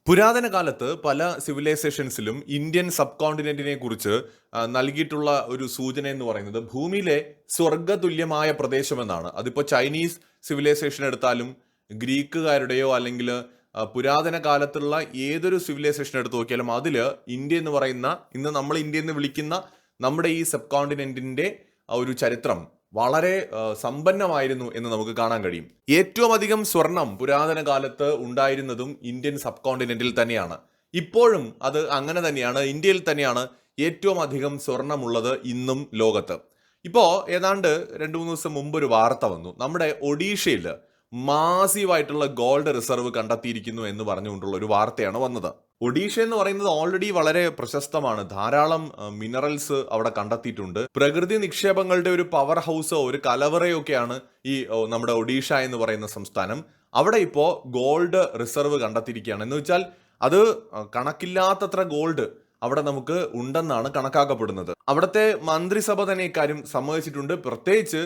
പുരാതന കാലത്ത് പല സിവിലൈസേഷൻസിലും ഇന്ത്യൻ സബ് കോണ്ടിനെന്റിനെ കുറിച്ച് നൽകിയിട്ടുള്ള ഒരു സൂചന എന്ന് പറയുന്നത് ഭൂമിയിലെ സ്വർഗതുല്യമായ പ്രദേശമെന്നാണ്. അതിപ്പോൾ ചൈനീസ് സിവിലൈസേഷൻ എടുത്താലും ഗ്രീക്കുകാരുടെയോ അല്ലെങ്കിൽ പുരാതന കാലത്തുള്ള ഏതൊരു സിവിലൈസേഷൻ എടുത്തു നോക്കിയാലും അതിൽ ഇന്ത്യ എന്ന് പറയുന്ന ഇന്ന് നമ്മൾ ഇന്ത്യ എന്ന് വിളിക്കുന്ന നമ്മുടെ ഈ സബ് കോണ്ടിനെന്റിന്റെ ഒരു ചരിത്രം വളരെ സമ്പന്നമായിരുന്നു എന്ന് നമുക്ക് കാണാൻ കഴിയും. ഏറ്റവും അധികം സ്വർണം പുരാതന കാലത്ത് ഉണ്ടായിരുന്നതും ഇന്ത്യൻ സബ് കോണ്ടിനെന്റിൽ തന്നെയാണ്. ഇപ്പോഴും അത് അങ്ങനെ തന്നെയാണ്. ഇന്ത്യയിൽ തന്നെയാണ് ഏറ്റവും അധികം സ്വർണമുള്ളത് ഇന്നും ലോകത്ത്. ഇപ്പോൾ ഏതാണ്ട് 2-3 ദിവസം മുമ്പ് ഒരു വാർത്ത വന്നു. നമ്മുടെ ഒഡീഷയിൽ മാസീവായിട്ടുള്ള ഗോൾഡ് റിസർവ് കണ്ടെത്തിയിരിക്കുന്നു എന്ന് പറഞ്ഞുകൊണ്ടുള്ള ഒരു വാർത്തയാണ് വന്നത്. ഒഡീഷ എന്ന് പറയുന്നത് ഓൾറെഡി വളരെ പ്രശസ്തമാണ്. ധാരാളം മിനറൽസ് അവിടെ കണ്ടെത്തിയിട്ടുണ്ട്. പ്രകൃതി നിക്ഷേപങ്ങളുടെ ഒരു പവർ ഹൗസോ ഒരു കലവറയോ ഒക്കെയാണ് ഈ നമ്മുടെ ഒഡീഷ എന്ന് പറയുന്ന സംസ്ഥാനം. അവിടെ ഇപ്പോൾ ഗോൾഡ് റിസർവ് കണ്ടെത്തിയിരിക്കുകയാണ്. എന്ന് വെച്ചാൽ അത് കണക്കില്ലാത്തത്ര ഗോൾഡ് അവിടെ നമുക്ക് ഉണ്ടെന്നാണ് കണക്കാക്കപ്പെടുന്നത്. അവിടുത്തെ മന്ത്രിസഭ തന്നെ ഇക്കാര്യം സമ്മതിച്ചിട്ടുണ്ട്. പ്രത്യേകിച്ച്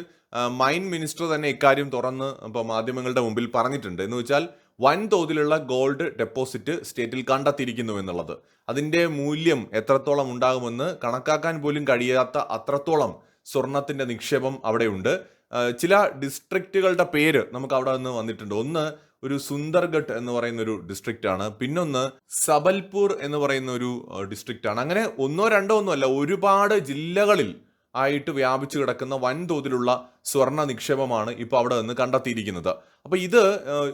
മൈൻ മിനിസ്റ്റർ തന്നെ ഇക്കാര്യം തുറന്ന് ഇപ്പോൾ മാധ്യമങ്ങളുടെ മുമ്പിൽ പറഞ്ഞിട്ടുണ്ട്. എന്ന് വെച്ചാൽ വൻതോതിലുള്ള ഗോൾഡ് ഡെപ്പോസിറ്റ് സ്റ്റേറ്റിൽ കണ്ടെത്തിയിരിക്കുന്നു എന്നുള്ളത്. അതിൻ്റെ മൂല്യം എത്രത്തോളം ഉണ്ടാകുമെന്ന് കണക്കാക്കാൻ പോലും കഴിയാത്ത അത്രത്തോളം സ്വർണത്തിന്റെ നിക്ഷേപം അവിടെയുണ്ട്. ചില ഡിസ്ട്രിക്റ്റുകളുടെ പേര് നമുക്ക് അവിടെ നിന്ന് വന്നിട്ടുണ്ട്. ഒന്ന് ഒരു സുന്ദർഗഡ് എന്ന് പറയുന്ന ഒരു ഡിസ്ട്രിക്റ്റ് ആണ്. പിന്നൊന്ന് സബൽപൂർ എന്ന് പറയുന്ന ഒരു ഡിസ്ട്രിക്റ്റ് ആണ്. അങ്ങനെ ഒന്നോ രണ്ടോ ഒന്നുമല്ല, ഒരുപാട് ജില്ലകളിൽ ആയിട്ട് വ്യാപിച്ചു കിടക്കുന്ന വൻതോതിലുള്ള സ്വർണ്ണ നിക്ഷേപമാണ് ഇപ്പോൾ അവിടെ നിന്ന് കണ്ടെത്തിയിരിക്കുന്നത്. അപ്പോൾ ഇത്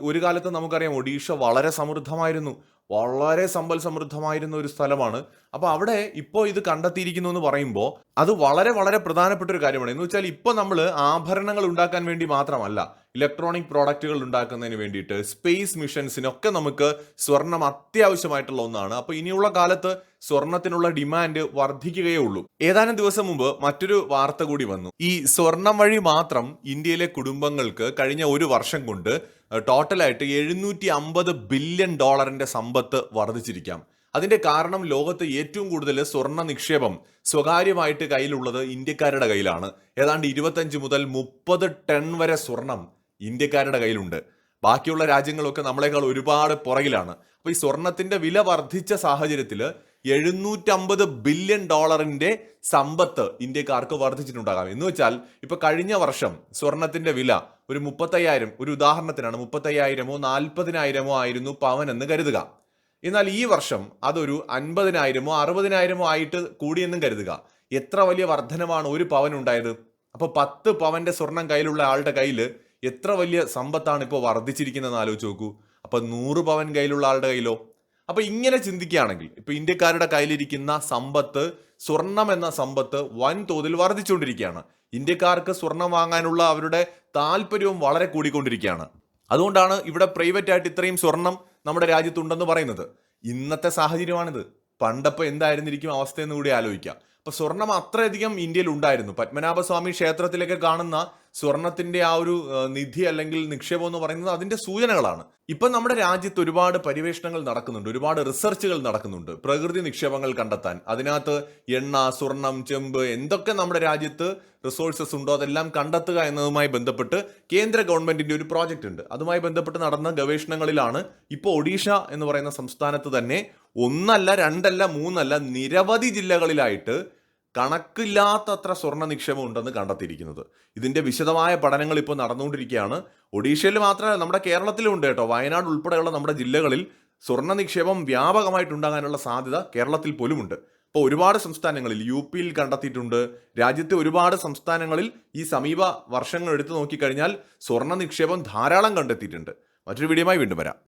ഒരു കാലത്ത് നമുക്കറിയാം ഒഡീഷ വളരെ സമൃദ്ധമായിരുന്നു, വളരെ സമ്പൽ സമൃദ്ധമായിരുന്ന ഒരു സ്ഥലമാണ്. അപ്പോൾ അവിടെ ഇപ്പോൾ ഇത് കണ്ടെത്തിയിരിക്കുന്നു എന്ന് പറയുമ്പോൾ അത് വളരെ വളരെ പ്രധാനപ്പെട്ട ഒരു കാര്യമാണ്. എന്ന് വെച്ചാൽ ഇപ്പോൾ നമ്മൾ ആഭരണങ്ങൾ ഉണ്ടാക്കാൻ വേണ്ടി മാത്രമല്ല, ഇലക്ട്രോണിക് പ്രോഡക്റ്റുകൾ ഉണ്ടാക്കുന്നതിന് വേണ്ടിയിട്ട്, സ്പേസ് മിഷൻസിനൊക്കെ നമുക്ക് സ്വർണം അത്യാവശ്യമായിട്ടുള്ള ഒന്നാണ്. അപ്പോൾ ഇനിയുള്ള കാലത്ത് സ്വർണത്തിനുള്ള ഡിമാൻഡ് വർദ്ധിക്കുകയേ ഉള്ളൂ. ഏതാനും ദിവസം മുമ്പ് മറ്റൊരു വാർത്ത കൂടി വന്നു. ഈ സ്വർണം വഴി മാത്രം ഇന്ത്യയിലെ കുടുംബങ്ങൾക്ക് കഴിഞ്ഞ ഒരു വർഷം കൊണ്ട് ടോട്ടലായിട്ട് $750 ബില്യൺ സമ്പത്ത് വർദ്ധിച്ചിരിക്കാം. അതിന്റെ കാരണം ലോകത്ത് ഏറ്റവും കൂടുതൽ സ്വർണ്ണ നിക്ഷേപം സ്വകാര്യമായിട്ട് കയ്യിലുള്ളത് ഇന്ത്യക്കാരുടെ കയ്യിലാണ്. ഏതാണ്ട് 25 മുതൽ 30 ടൺ വരെ സ്വർണം ഇന്ത്യക്കാരുടെ കയ്യിലുണ്ട്. ബാക്കിയുള്ള രാജ്യങ്ങളൊക്കെ നമ്മളെക്കാൾ ഒരുപാട് പുറകിലാണ്. അപ്പൊ ഈ സ്വർണത്തിന്റെ വില വർദ്ധിച്ച സാഹചര്യത്തിൽ $750 ബില്യൺ സമ്പത്ത് ഇന്ത്യക്കാർക്ക് വർദ്ധിച്ചിട്ടുണ്ടാകാം. എന്ന് വെച്ചാൽ ഇപ്പൊ കഴിഞ്ഞ വർഷം സ്വർണത്തിന്റെ വില ഒരു 35,000, ഒരു ഉദാഹരണത്തിനാണ്, 35,000-ഓ 40,000-ഓ ആയിരുന്നു പവൻ എന്ന് കരുതുക. എന്നാൽ ഈ വർഷം അതൊരു 50,000-ഓ 60,000-ഓ ആയിട്ട് കൂടിയെന്നും കരുതുക. എത്ര വലിയ വർധനമാണ് ഒരു പവൻ ഉണ്ടായത്. അപ്പൊ 10 പവന്റെ സ്വർണം കയ്യിലുള്ള ആളുടെ കയ്യിൽ എത്ര വലിയ സമ്പത്താണ് ഇപ്പോൾ വർദ്ധിച്ചിരിക്കുന്നതെന്ന് ആലോചിച്ച് നോക്കൂ. അപ്പൊ 100 പവൻ കയ്യിലുള്ള ആളുടെ കയ്യിലോ? അപ്പൊ ഇങ്ങനെ ചിന്തിക്കുകയാണെങ്കിൽ ഇപ്പൊ ഇന്ത്യക്കാരുടെ കയ്യിലിരിക്കുന്ന സമ്പത്ത്, സ്വർണം എന്ന സമ്പത്ത് വൻതോതിൽ വർദ്ധിച്ചുകൊണ്ടിരിക്കുകയാണ്. ഇന്ത്യക്കാർക്ക് സ്വർണം വാങ്ങാനുള്ള അവരുടെ താല്പര്യവും വളരെ കൂടിക്കൊണ്ടിരിക്കുകയാണ്. അതുകൊണ്ടാണ് ഇവിടെ പ്രൈവറ്റ് ആയിട്ട് ഇത്രയും സ്വർണം നമ്മുടെ രാജ്യത്തുണ്ടെന്ന് പറയുന്നത്. ഇന്നത്തെ സാഹചര്യമാണിത്. പണ്ടപ്പോൾ എന്തായിരുന്നിരിക്കും അവസ്ഥയെന്ന് കൂടി ആലോചിക്കാം. അപ്പൊ സ്വർണം അത്രയധികം ഇന്ത്യയിൽ ഉണ്ടായിരുന്നു. പത്മനാഭസ്വാമി ക്ഷേത്രത്തിലൊക്കെ കാണുന്ന സ്വർണത്തിന്റെ ആ ഒരു നിധി അല്ലെങ്കിൽ നിക്ഷേപം എന്ന് പറയുന്നത് അതിന്റെ സൂചനകളാണ്. ഇപ്പൊ നമ്മുടെ രാജ്യത്ത് ഒരുപാട് പര്യവേഷണങ്ങൾ നടക്കുന്നുണ്ട്, ഒരുപാട് റിസർച്ചുകൾ നടക്കുന്നുണ്ട് പ്രകൃതി നിക്ഷേപങ്ങൾ കണ്ടെത്താൻ. അതിനകത്ത് എണ്ണ, സ്വർണം, ചെമ്പ്, എന്തൊക്കെ നമ്മുടെ രാജ്യത്ത് റിസോഴ്സസ് ഉണ്ടോ അതെല്ലാം കണ്ടെത്തുക എന്നതുമായി ബന്ധപ്പെട്ട് കേന്ദ്ര ഗവൺമെന്റിന്റെ ഒരു പ്രോജക്റ്റ് ഉണ്ട്. അതുമായി ബന്ധപ്പെട്ട് നടന്ന ഗവേഷണങ്ങളിലാണ് ഇപ്പോൾ ഒഡീഷ എന്ന് പറയുന്ന സംസ്ഥാനത്ത് തന്നെ ഒന്നല്ല, രണ്ടല്ല, മൂന്നല്ല, നിരവധി ജില്ലകളിലായിട്ട് കണക്കില്ലാത്തത്ര സ്വർണ്ണ നിക്ഷേപം ഉണ്ടെന്ന് കണ്ടെത്തിയിരിക്കുന്നത്. ഇതിന്റെ വിശദമായ പഠനങ്ങൾ ഇപ്പോൾ നടന്നുകൊണ്ടിരിക്കുകയാണ്. ഒഡീഷയിൽ മാത്രമല്ല, നമ്മുടെ കേരളത്തിലും ഉണ്ട് കേട്ടോ. വയനാട് ഉൾപ്പെടെയുള്ള നമ്മുടെ ജില്ലകളിൽ സ്വർണ്ണ നിക്ഷേപം വ്യാപകമായിട്ടുണ്ടാകാനുള്ള സാധ്യത കേരളത്തിൽ പോലുമുണ്ട്. ഇപ്പോൾ ഒരുപാട് സംസ്ഥാനങ്ങളിൽ, UP-യിൽ കണ്ടെത്തിയിട്ടുണ്ട്. രാജ്യത്തെ ഒരുപാട് സംസ്ഥാനങ്ങളിൽ ഈ സമീപ വർഷങ്ങൾ എടുത്തു നോക്കിക്കഴിഞ്ഞാൽ സ്വർണ്ണ നിക്ഷേപം ധാരാളം കണ്ടെത്തിയിട്ടുണ്ട്. മറ്റൊരു വീഡിയോയുമായി വീണ്ടും വരാം.